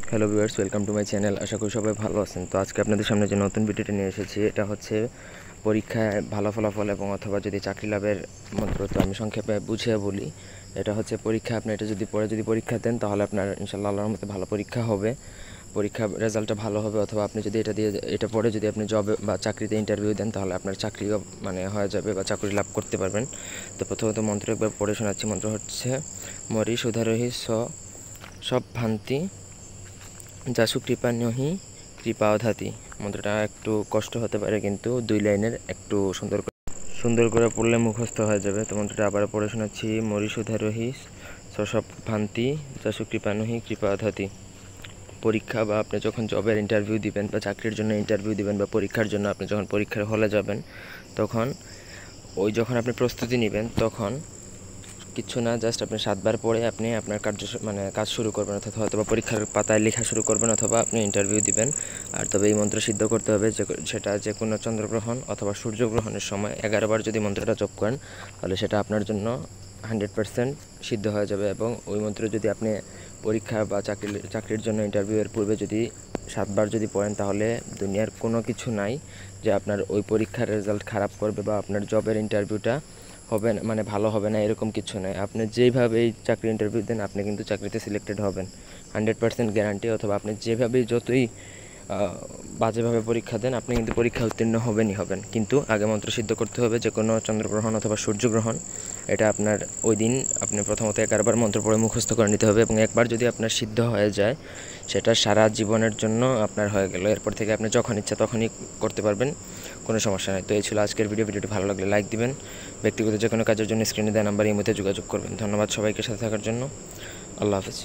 Hello viewers, welcome to my channel. আশা করি সবাই ভালো আছেন। তো আজকে আপনাদের সামনে যে নতুন ভিডিওটি নিয়ে এসেছি, এটা হচ্ছে পরীক্ষায় ভালো ফলাফল এবং অথবা যদি চাকরি লাভের মন্ত্র। তো আমি সংক্ষেপে বুঝিয়ে বলি। এটা হচ্ছে পরীক্ষা, আপনি এটা যদি পরীক্ষা দেন তাহলে আপনার ইনশাআল্লাহ আল্লাহর মতে ভালো পরীক্ষা হবে, পরীক্ষা রেজাল্টটা ভালো হবে। অথবা আপনি যদি এটা পড়ে যদি আপনি জবে বা চাকরিতে ইন্টারভিউ দেন তাহলে আপনার চাকরিও হয়ে যাবে বা চাকরি লাভ করতে পারবেন। তো প্রথমত মন্ত্র একবার পড়ে শোনাচ্ছি। মন্ত্র হচ্ছে মরি সুধারহি সব ভ্রান্তি যাসু কৃপা নহি কৃপা অধাতি। মন্ত্রটা একটু কষ্ট হতে পারে, কিন্তু 2 লাইনের একটু সুন্দর করে পড়লে মুখস্থ হয়ে যাবে। তো মন্ত্রটা আবার পড়ে শোনাচ্ছি। মরিষুধারোহি সব ভ্রান্তি যাসু কৃপা নহি কৃপা অধাতি। পরীক্ষা বা আপনি যখন জবের ইন্টারভিউ দিবেন বা চাকরির জন্য ইন্টারভিউ দিবেন বা পরীক্ষার জন্য আপনি যখন পরীক্ষার হলে যাবেন, তখন যখন আপনি প্রস্তুতি নেবেন তখন কিছু না, জাস্ট আপনি 7 বার পড়ে আপনি আপনার কাজ শুরু করবেন, অর্থাৎ হয়তো বা পরীক্ষার পাতায় লেখা শুরু করবেন অথবা আপনি ইন্টারভিউ দিবেন। আর তবে এই মন্ত্র সিদ্ধ করতে হবে, সেটা যে কোনো চন্দ্রগ্রহণ অথবা সূর্যগ্রহণের সময় 11 বার যদি মন্ত্রটা জপ করেন তাহলে সেটা আপনার জন্য 100% সিদ্ধ হয়ে যাবে। এবং ওই মন্ত্র যদি আপনি পরীক্ষা বা চাকরির জন্য ইন্টারভিউয়ের পূর্বে যদি 7 বার যদি পড়েন তাহলে দুনিয়ার কোনো কিছু নাই যে আপনার ওই পরীক্ষার রেজাল্ট খারাপ করবে বা আপনার জবের ইন্টারভিউটা হবে না, ভালো হবে না, এরকম কিছু নয়। আপনি যেইভাবেই চাকরি ইন্টারভিউ দেন আপনি কিন্তু চাকরিতে সিলেক্টেড হবেন, 100% গ্যারান্টি। অথবা আপনি যেভাবেই যতই বাজেভাবে পরীক্ষা দেন আপনি কিন্তু পরীক্ষা উত্তীর্ণ হবেন। কিন্তু আগে মন্ত্র সিদ্ধ করতে হবে। যে কোনো চন্দ্রগ্রহণ অথবা সূর্যগ্রহণ, এটা আপনার ওই দিন আপনি প্রথমত 11 বার মন্ত্র পড়ে মুখস্থ করে নিতে হবে। এবং একবার যদি আপনার সিদ্ধ হয়ে যায় সেটা সারা জীবনের জন্য আপনার হয়ে গেল। এরপর থেকে আপনি যখন ইচ্ছা তখনই করতে পারবেন, কোনো সমস্যা নেই। তো এই ছিল আজকের ভিডিওটি ভালো লাগলে লাইক দিবেন। ব্যক্তিগত যে কোনো কাজের জন্য স্ক্রিনে দেওয়া নাম্বার এই মধ্যে যোগাযোগ করবেন। ধন্যবাদ সবাইকে সাথে থাকার জন্য। আল্লাহ হাফেজ।